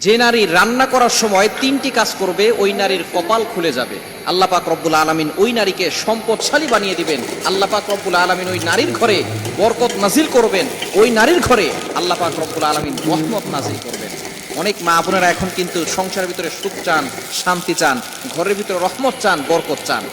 যে নারী রান্না করার সময় তিনটি কাজ করবে ওই নারীর কপাল খুলে যাবে। আল্লাহ পাক রব্বুল আলামিন ওই নারীকে সম্পদশালী বানিয়ে দিবেন। আল্লাহ পাক রব্বুল আলামিন ওই নারীর ঘরে বরকত নাজিল করবেন। ওই নারীর ঘরে আল্লাহ পাক রব্বুল আলামিন রহমত নাজিল করবেন। অনেক মা বোনেরা এখন কিন্তু সংসারের ভিতরে সুখ চান, শান্তি চান, ঘরের ভিতরে রহমত চান, বরকত চান।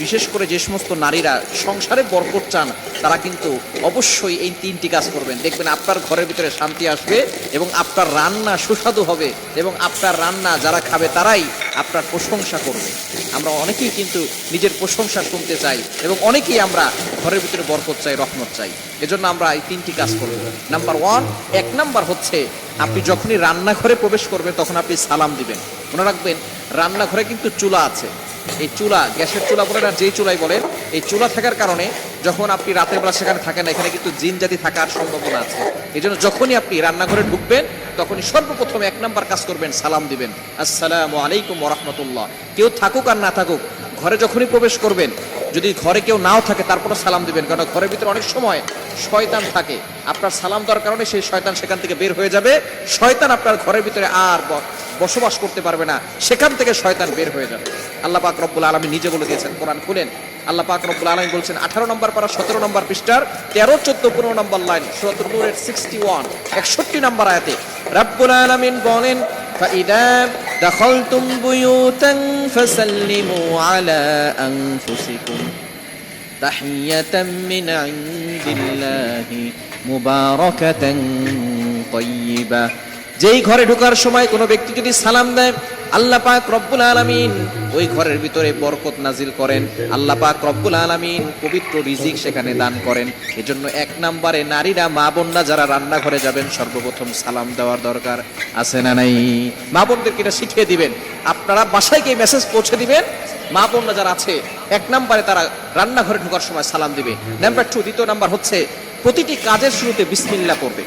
বিশেষ করে যে সমস্ত নারীরা সংসারে বরকত চান তারা কিন্তু অবশ্যই এই তিনটি কাজ করবেন। দেখবেন আপনার ঘরের ভিতরে শান্তি আসবে এবং আপনার রান্না সুস্বাদু হবে এবং আপনার রান্না যারা খাবে তারাই আপনার প্রশংসা করবে। আমরা অনেকেই কিন্তু নিজের প্রশংসা শুনতে চাই এবং অনেকেই আমরা ঘরের ভিতরে বরকত চাই, রহমত চাই। এজন্য আমরা এই তিনটি কাজ করব। নাম্বার ওয়ান, এক নাম্বার হচ্ছে আপনি যখনই রান্নাঘরে প্রবেশ করবেন তখন আপনি সালাম দিবেন। মনে রাখবেন রান্নাঘরে কিন্তু চুলা আছে। এই চুলা, গ্যাসের চুলা বলেন আর যেই চুলাই বলেন, এই চুলা থাকার কারণে যখন আপনি রাতের বেলা সেখানে থাকেন না, এখানে কিন্তু জিন জাতি থাকার সম্ভাবনা আছে। এই জন্য যখনই আপনি রান্নাঘরে ঢুকবেন তখনই সর্বপ্রথম এক নাম্বার কাজ করবেন, সালাম দিবেন, আসসালামু আলাইকুম ওয়া রাহমাতুল্লাহ। কেউ থাকুক আর না থাকুক, ঘরে যখনই প্রবেশ করবেন, যদি ঘরে কেউ নাও থাকে তারপরে সালাম দিবেন, কারণ ঘরের ভিতরে অনেক সময় শয়তান থাকে। আপনার সালাম দেওয়ার কারণে সেই শয়তান সেখান থেকে বের হয়ে যাবে। শয়তান আপনার ঘরের ভিতরে আর বসবাস করতে পারবে না, সেখান থেকে শয়তান বের হয়ে যাবে। আল্লাহ পাক রব্বুল আলামিন নিজে বলে দিয়েছেন, কোরআন খুলেন, আল্লাহ পাক রব্বুল আলামিন বলছেন 18 নম্বর পারা 17 নম্বর পৃষ্ঠার 13, 14, 15 নম্বর লাইন, সূরাতুন নূরের 61 61 নম্বর আয়াতে রব্বুল আলামিন বলেন, ফাইদা দাখালতুম বুয়ুতান ফাসাল্লিমু আলা আনফুসিকুম তাহিয়াতাম মিন ইনদিল্লাহি মুবারাকাতান তাইয়্যিবা। যেই ঘরে ঢোকার সময় কোনো ব্যক্তি যদি সালাম দেয়, আল্লাহ পাক রব্বুল আলামিন ওই ঘরের ভিতরে বরকত নাজিল করেন। আল্লাহ পাক রব্বুল আলামিন পবিত্র রিজিক সেখানে দান করেন। এজন্য এক নম্বরে নারীরা, মা বোনরা যারা রান্নাঘরে যাবেন সর্বপ্রথম সালাম দেওয়ার দরকার আছে না নাই? মা বোনদেরকে এটা শিখিয়ে দিবেন। আপনারা বাসায় গিয়ে মেসেজ পৌঁছে দিবেন, মা বোনরা যারা আছে এক নম্বরে তারা রান্নাঘরে ঢোকার সময় সালাম দিবে। নাম্বার 2, দ্বিতীয় নাম্বার হচ্ছে প্রতিটি কাজের শুরুতে বিসমিল্লাহ পড়বে।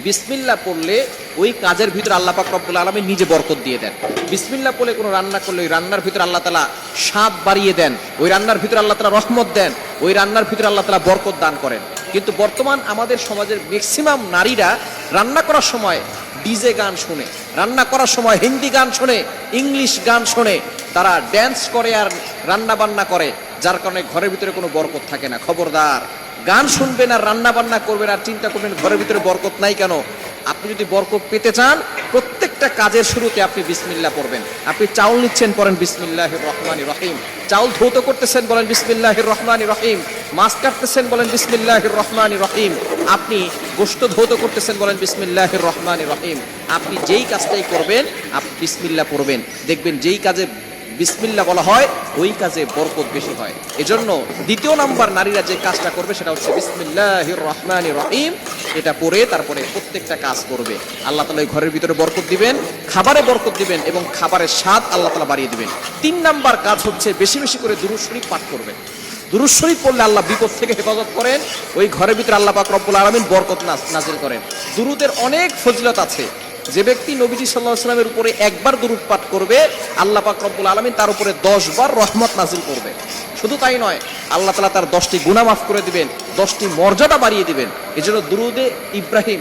বিসমিল্লাহ পড়লে ওই কাজের ভিতরে আল্লাহ পাক রব্বুল আলামিন নিজে বরকত দিয়ে দেন। বিসমিল্লাহ পড়লে কোনো রান্না করলে ওই রান্নার ভিতরে আল্লাহ তাআলা স্বাদ বাড়িয়ে দেন, ওই রান্নার ভিতরে আল্লাহ তাআলা রহমত দেন, ওই রান্নার ভিতরে আল্লাহ তাআলা বরকত দান করেন। কিন্তু বর্তমান আমাদের সমাজের ম্যাক্সিমাম নারীরা রান্না করার সময় ডিজে গান শুনে, রান্না করার সময় হিন্দি গান শুনে, ইংলিশ গান শুনে, তারা ড্যান্স করে আর রান্না বান্না করে, যার কারণে ঘরের ভিতরে কোনো বরকত থাকে না। খবরদার, গান শুনবেন আর রান্না বান্না করবেন আর চিন্তা করবেন ঘরের ভিতরে বরকত নাই কেন। আপনি যদি বরকত পেতে চান প্রত্যেকটা কাজের শুরুতে আপনি বিসমিল্লাহ পড়বেন। আপনি চাউল নিচ্ছেন, পড়েন বিসমিল্লাহির রহমানির রহিম। চাউল ধৌত করতেছেন, বলেন বিসমিল্লাহির রহমানির রহিম। মাছ কাটতেছেন, বলেন বিসমিল্লাহির রহমানির রহিম। আপনি গোশত ধৌত করতেছেন, বলেন বিসমিল্লাহির রহমানির রহিম। আপনি যেই কাজটাই করবেন আপনি বিসমিল্লাহ পড়বেন, দেখবেন যেই কাজে বিসমিল্লাহ বলা হয় ওই কাজে বরকত বেশি হয়। এজন্য দ্বিতীয় নাম্বার নারীরা যে কাজটা করবে সেটা হচ্ছে বিসমিল্লাহির রহমানির রহিম। এটা পড়ে তারপরে প্রত্যেকটা কাজ করবে। আল্লাহ তাআলা ওই ঘরের ভিতরে বরকত দিবেন, খাবারে বরকত দিবেন এবং খাবারের স্বাদ আল্লাহ তাআলা বাড়িয়ে দিবেন। 3 নাম্বার কাজ হচ্ছে বেশি বেশি করে দুরূদ শরীফ পাঠ করবেন। দুরূদ শরীফ পড়লে আল্লাহ বিপদ থেকে হেফাজত করেন, ওই ঘরের ভিতরে আল্লাহ পাক রব্বুল আলামিন বরকত নাজিল করেন। দুরূদের অনেক ফজিলত আছে। যে ব্যক্তি নবীজি সাল্লাল্লাহু আলাইহি ওয়াসাল্লামের উপরে একবার দুরূদ পাঠ করবে, আল্লাহ পাক রব্বুল আলামিন তার উপরে 10 বার রহমত নাজিল করবে। শুধু তাই নয়, আল্লাহ তাআলা তার 10টি গুনাহ মাফ করে দিবেন, 10টি মর্যাদা বাড়িয়ে দিবেন। এজন্য দুরূদে ইব্রাহিম